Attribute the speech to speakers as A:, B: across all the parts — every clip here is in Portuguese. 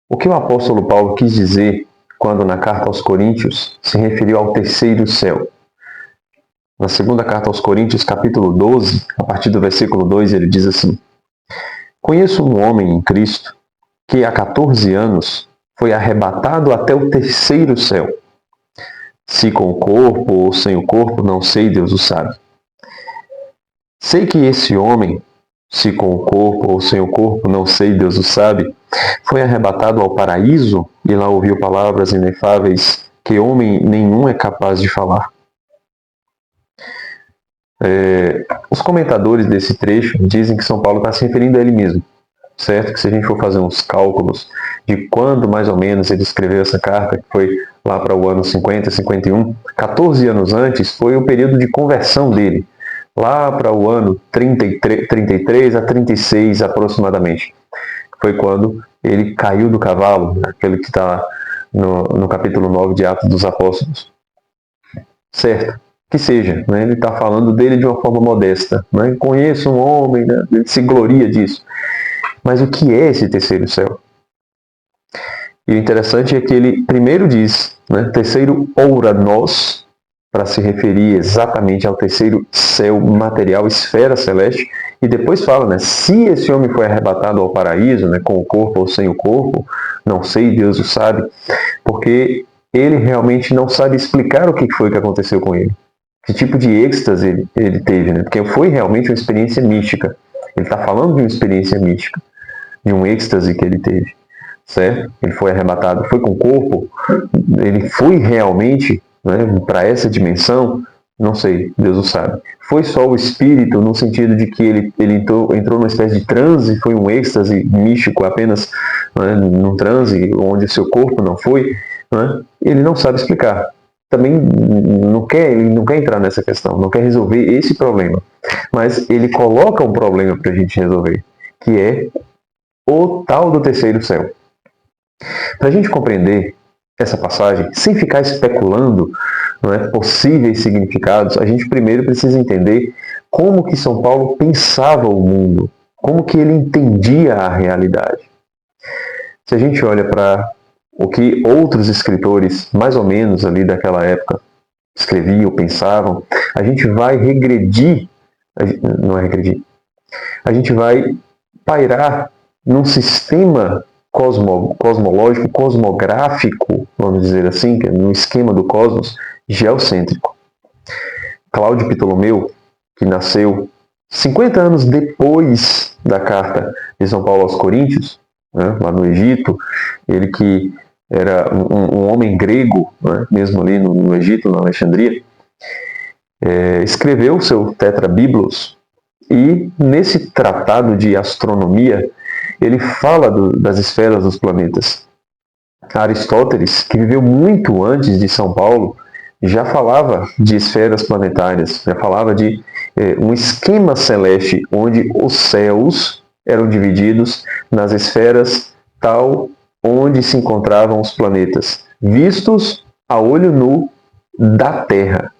A: O que o apóstolo Paulo quis dizer quando na carta aos Coríntios se referiu ao terceiro céu? Na segunda carta aos Coríntios, capítulo 12, a partir do versículo 2, ele diz assim: Conheço um homem em Cristo que há 14 anos foi arrebatado até o terceiro céu. Se com o corpo ou sem o corpo, não sei, Deus o sabe. Sei que esse homem, se com o corpo ou sem o corpo, não sei, Deus o sabe, foi arrebatado ao paraíso e lá ouviu palavras inefáveis que homem nenhum é capaz de falar. Os comentadores desse trecho dizem que São Paulo está se referindo a ele mesmo, certo? Que se a gente for fazer uns cálculos de quando mais ou menos ele escreveu essa carta, que foi lá para o ano 50, 51, 14 anos antes foi o período de conversão dele, lá para o ano 33 a 36 aproximadamente. Foi quando ele caiu do cavalo, aquele que está no capítulo 9 de Atos dos Apóstolos. Certo? Que seja, né? Ele está falando dele de uma forma modesta. Né? Conheço um homem, né? Ele se gloria disso. Mas o que é esse terceiro céu? E o interessante é que ele primeiro diz, né? Terceiro oura nós, para se referir exatamente ao terceiro céu material, esfera celeste, e depois fala, né? Se esse homem foi arrebatado ao paraíso, né? Com o corpo ou sem o corpo, não sei, Deus o sabe, porque ele realmente não sabe explicar o que foi que aconteceu com ele. Que tipo de êxtase ele teve, né? Porque foi realmente uma experiência mística. Ele está falando de uma experiência mística, de um êxtase que ele teve, certo? Ele foi arrebatado, foi com o corpo, ele foi realmente, né, para essa dimensão, não sei, Deus o sabe. Foi só o espírito, no sentido de que ele entrou numa espécie de transe, foi um êxtase místico apenas, né, num transe onde o seu corpo não foi, né? Ele não sabe explicar. Também ele não quer entrar nessa questão, não quer resolver esse problema. Mas ele coloca um problema para a gente resolver, que é o tal do terceiro céu. Para a gente compreender essa passagem, sem ficar especulando, não é, possíveis significados, a gente primeiro precisa entender como que São Paulo pensava o mundo, como que ele entendia a realidade. Se a gente olha para o que outros escritores, mais ou menos ali daquela época, escreviam, pensavam, a gente vai regredir, não é regredir, a gente vai pairar num sistema cosmológico, cosmográfico, vamos dizer assim, que é no esquema do cosmos, geocêntrico. Cláudio Ptolomeu, que nasceu 50 anos depois da carta de São Paulo aos Coríntios, né, lá no Egito, ele que era um homem grego, né, mesmo ali no Egito, na Alexandria, escreveu seu Tetrabiblos, e nesse tratado de astronomia, ele fala das esferas dos planetas. Aristóteles, que viveu muito antes de São Paulo, já falava de esferas planetárias, já falava de um esquema celeste onde os céus eram divididos nas esferas tal onde se encontravam os planetas, vistos a olho nu da Terra,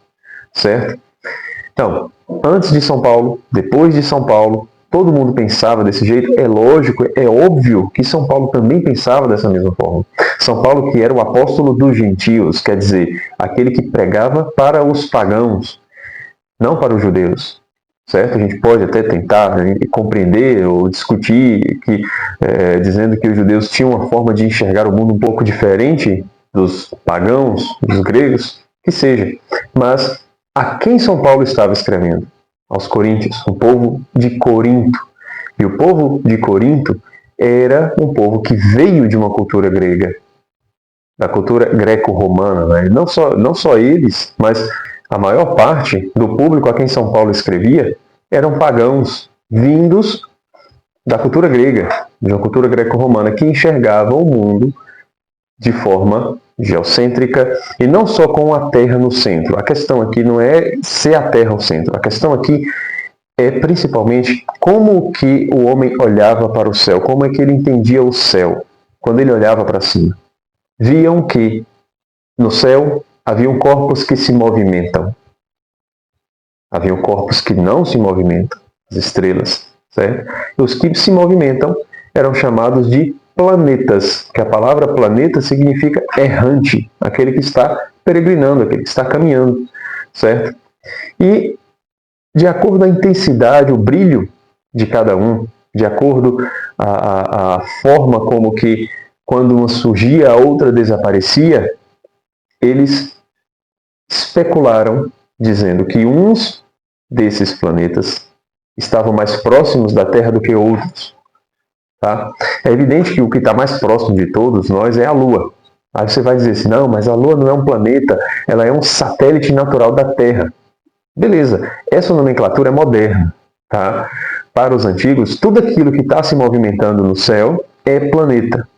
A: certo? Então, antes de São Paulo, depois de São Paulo, todo mundo pensava desse jeito. É lógico, é óbvio que São Paulo também pensava dessa mesma forma. São Paulo que era o apóstolo dos gentios, quer dizer, aquele que pregava para os pagãos, não para os judeus. Certo? A gente pode até tentar, né, compreender ou discutir dizendo que os judeus tinham uma forma de enxergar o mundo um pouco diferente dos pagãos, dos gregos, que seja. Mas a quem São Paulo estava escrevendo? Aos coríntios, o povo de Corinto. E o povo de Corinto era um povo que veio de uma cultura grega, da cultura greco-romana. Né? Não só eles, mas a maior parte do público a quem São Paulo escrevia eram pagãos vindos da cultura grega, de uma cultura greco-romana, que enxergavam o mundo de forma geocêntrica e não só com a Terra no centro. A questão aqui não é ser a Terra o centro. A questão aqui é principalmente como que o homem olhava para o céu, como é que ele entendia o céu quando ele olhava para cima. Viam que no céu haviam corpos que se movimentam. Haviam corpos que não se movimentam, as estrelas, certo? E os que se movimentam eram chamados de planetas, que a palavra planeta significa errante, aquele que está peregrinando, aquele que está caminhando, certo? E de acordo com a intensidade, o brilho de cada um, de acordo a forma como que quando uma surgia, a outra desaparecia, eles especularam dizendo que uns desses planetas estavam mais próximos da Terra do que outros. Tá? É evidente que o que está mais próximo de todos nós é a Lua. Aí você vai dizer assim, não, mas a Lua não é um planeta, ela é um satélite natural da Terra. Beleza, essa nomenclatura é moderna. Tá? Para os antigos, tudo aquilo que está se movimentando no céu é planeta.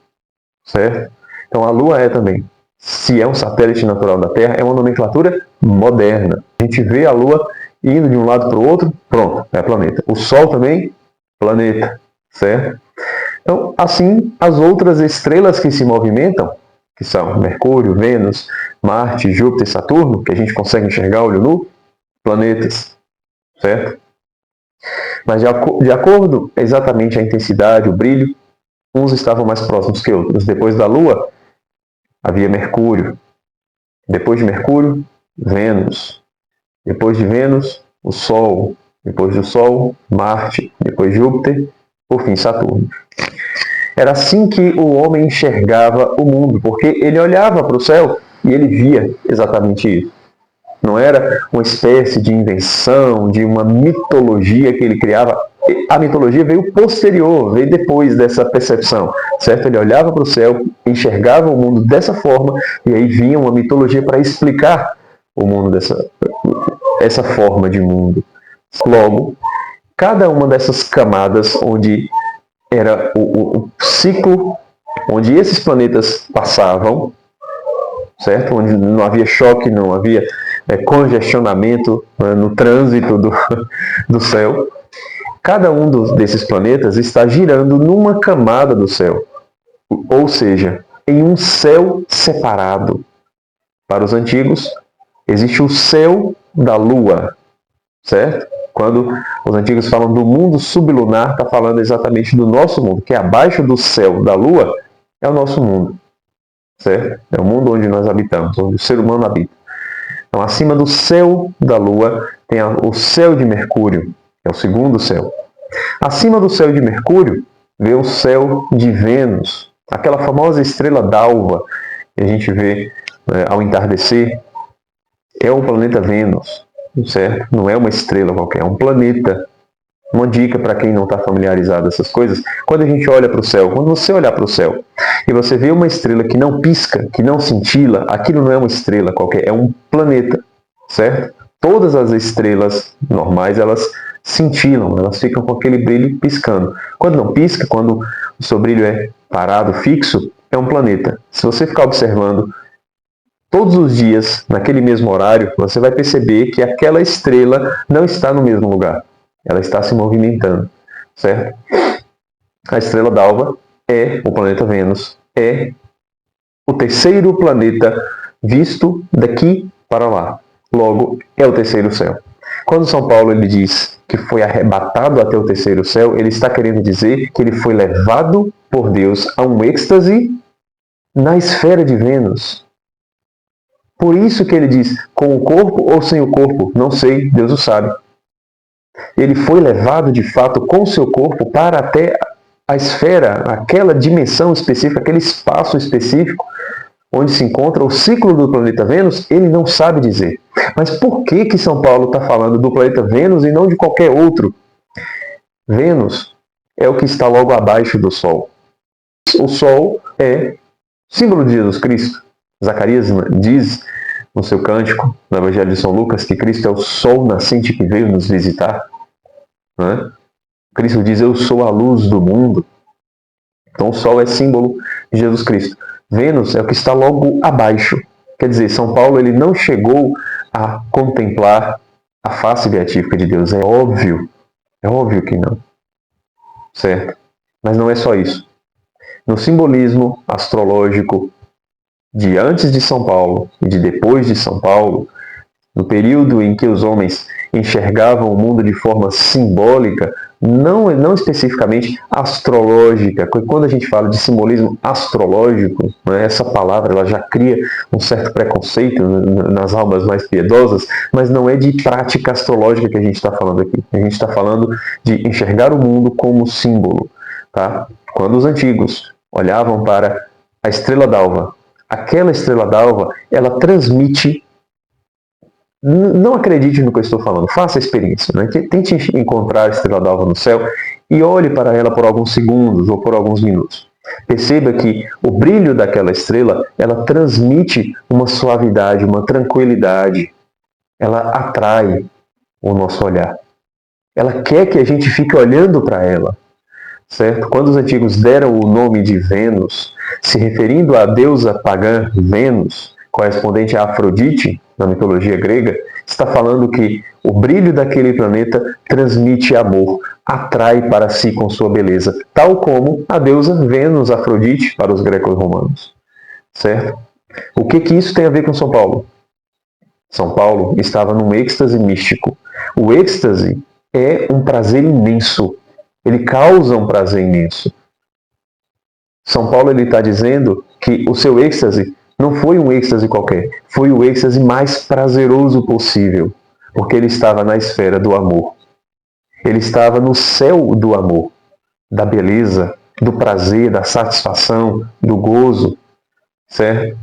A: Certo? Então a Lua é também. Se é um satélite natural da Terra, é uma nomenclatura moderna. A gente vê a Lua indo de um lado para o outro, pronto, é planeta. O Sol também, planeta. Certo? Então, assim, as outras estrelas que se movimentam, que são Mercúrio, Vênus, Marte, Júpiter e Saturno, que a gente consegue enxergar a olho nu, planetas, certo? Mas de acordo exatamente a intensidade, o brilho, uns estavam mais próximos que outros. Depois da Lua, havia Mercúrio. Depois de Mercúrio, Vênus. Depois de Vênus, o Sol. Depois do Sol, Marte. Depois Júpiter, por fim Saturno. Era assim que o homem enxergava o mundo, porque ele olhava para o céu e ele via exatamente isso. Não era uma espécie de invenção, de uma mitologia que ele criava. A mitologia veio posterior, veio depois dessa percepção, certo? Ele olhava para o céu, enxergava o mundo dessa forma, e aí vinha uma mitologia para explicar o mundo essa forma de mundo. Logo, cada uma dessas camadas onde era o ciclo onde esses planetas passavam, certo? Onde não havia choque, não havia congestionamento no trânsito do céu. Cada um desses planetas está girando numa camada do céu, ou seja, em um céu separado. Para os antigos, existe o céu da Lua, certo? Quando os antigos falam do mundo sublunar, está falando exatamente do nosso mundo, que abaixo do céu da Lua é o nosso mundo, certo? É o mundo onde nós habitamos, onde o ser humano habita. Então, acima do céu da Lua tem o céu de Mercúrio, é o segundo céu. Acima do céu de Mercúrio vê o céu de Vênus, aquela famosa estrela d'alva que a gente vê ao entardecer, é o planeta Vênus, certo? Não é uma estrela qualquer, é um planeta. Uma dica para quem não está familiarizado com essas coisas, quando a gente olha para o céu, quando você olhar para o céu e você vê uma estrela que não pisca, que não cintila, aquilo não é uma estrela qualquer, é um planeta, certo? Todas as estrelas normais, elas cintilam, elas ficam com aquele brilho piscando. Quando não pisca, quando o seu brilho é parado, fixo, é um planeta. Se você ficar observando todos os dias, naquele mesmo horário, você vai perceber que aquela estrela não está no mesmo lugar. Ela está se movimentando, certo? A estrela d'alva é o planeta Vênus, é o terceiro planeta visto daqui para lá. Logo, é o terceiro céu. Quando São Paulo ele diz que foi arrebatado até o terceiro céu, ele está querendo dizer que ele foi levado por Deus a um êxtase na esfera de Vênus. Por isso que ele diz, com o corpo ou sem o corpo, não sei, Deus o sabe. Ele foi levado de fato com o seu corpo para até a esfera, aquela dimensão específica, aquele espaço específico onde se encontra o ciclo do planeta Vênus, ele não sabe dizer. Mas por que São Paulo está falando do planeta Vênus e não de qualquer outro? Vênus é o que está logo abaixo do Sol. O Sol é símbolo de Jesus Cristo. Zacarias diz no seu cântico, no Evangelho de São Lucas, que Cristo é o sol nascente que veio nos visitar. Né? Cristo diz, eu sou a luz do mundo. Então o sol é símbolo de Jesus Cristo. Vênus é o que está logo abaixo. Quer dizer, São Paulo ele não chegou a contemplar a face beatífica de Deus. É óbvio que não. Certo? Mas não é só isso. No simbolismo astrológico de antes de São Paulo e de depois de São Paulo, no período em que os homens enxergavam o mundo de forma simbólica, não especificamente astrológica. Quando a gente fala de simbolismo astrológico, né, essa palavra ela já cria um certo preconceito nas almas mais piedosas, mas não é de prática astrológica que a gente está falando aqui. A gente está falando de enxergar o mundo como símbolo. Tá? Quando os antigos olhavam para a estrela d'alva, aquela estrela d'alva, ela transmite. Não acredite no que eu estou falando, faça a experiência. Né? Tente encontrar a estrela d'alva no céu e olhe para ela por alguns segundos ou por alguns minutos. Perceba que o brilho daquela estrela, ela transmite uma suavidade, uma tranquilidade. Ela atrai o nosso olhar. Ela quer que a gente fique olhando para ela. Certo? Quando os antigos deram o nome de Vênus, se referindo à deusa pagã Vênus, correspondente a Afrodite, na mitologia grega, está falando que o brilho daquele planeta transmite amor, atrai para si com sua beleza, tal como a deusa Vênus, Afrodite, para os grecos-romanos. Certo? O que isso tem a ver com São Paulo? São Paulo estava num êxtase místico. O êxtase é um prazer imenso. Ele causa um prazer imenso. São Paulo está dizendo que o seu êxtase não foi um êxtase qualquer, foi o êxtase mais prazeroso possível, porque ele estava na esfera do amor. Ele estava no céu do amor, da beleza, do prazer, da satisfação, do gozo, certo?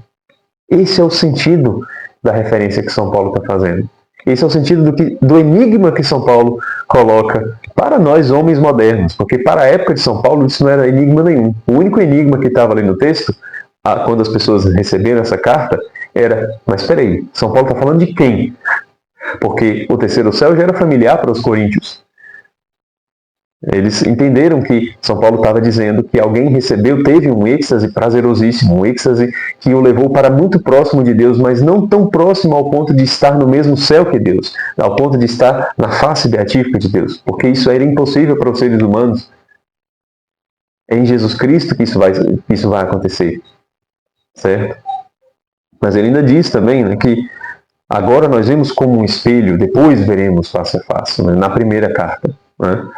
A: Esse é o sentido da referência que São Paulo está fazendo. Esse é o sentido do enigma que São Paulo coloca para nós homens modernos, porque para a época de São Paulo isso não era enigma nenhum. O único enigma que estava ali no texto, quando as pessoas receberam essa carta, era, mas espera aí, São Paulo está falando de quem? Porque o terceiro céu já era familiar para os coríntios. Eles entenderam que São Paulo estava dizendo que alguém teve um êxtase prazerosíssimo, um êxtase que o levou para muito próximo de Deus, mas não tão próximo ao ponto de estar no mesmo céu que Deus, ao ponto de estar na face beatífica de Deus, porque isso era impossível para os seres humanos. É em Jesus Cristo que isso vai acontecer, certo? Mas ele ainda diz também, né, que agora nós vemos como um espelho, depois veremos face a face, né, na primeira carta, né?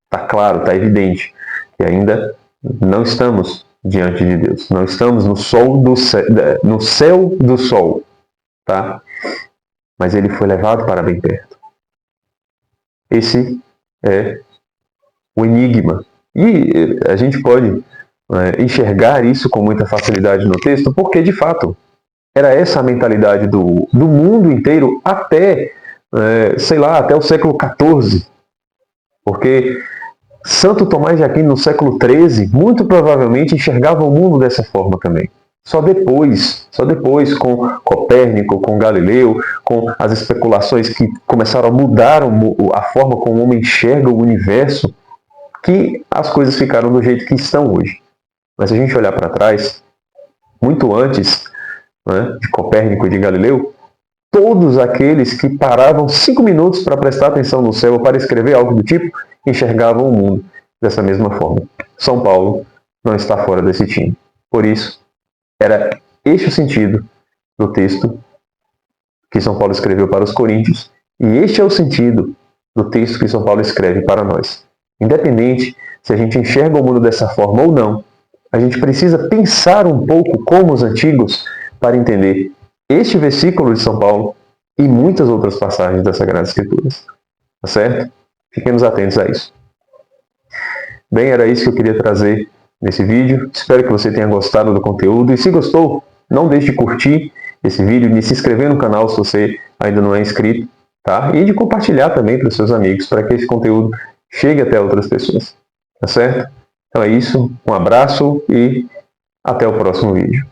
A: Está claro, está evidente que ainda não estamos diante de Deus. Não estamos no céu do sol. Tá? Mas ele foi levado para bem perto. Esse é o enigma. E a gente pode enxergar isso com muita facilidade no texto, porque de fato era essa a mentalidade do mundo inteiro até, até o século XIV. Porque Santo Tomás de Aquino, no século XIII, muito provavelmente enxergava o mundo dessa forma também. Só depois, com Copérnico, com Galileu, com as especulações que começaram a mudar a forma como o homem enxerga o universo, que as coisas ficaram do jeito que estão hoje. Mas se a gente olhar para trás, muito antes, né, de Copérnico e de Galileu, todos aqueles que paravam 5 minutos para prestar atenção no céu ou para escrever algo do tipo, enxergavam o mundo dessa mesma forma. São Paulo não está fora desse time. Por isso, era este o sentido do texto que São Paulo escreveu para os coríntios, e este é o sentido do texto que São Paulo escreve para nós. Independente se a gente enxerga o mundo dessa forma ou não, a gente precisa pensar um pouco como os antigos para entender este versículo de São Paulo e muitas outras passagens das Sagradas Escrituras. Tá certo? Fiquemos atentos a isso. Bem, era isso que eu queria trazer nesse vídeo. Espero que você tenha gostado do conteúdo. E se gostou, não deixe de curtir esse vídeo, de se inscrever no canal se você ainda não é inscrito, tá? E de compartilhar também para os seus amigos, para que esse conteúdo chegue até outras pessoas. Tá certo? Então é isso. Um abraço e até o próximo vídeo.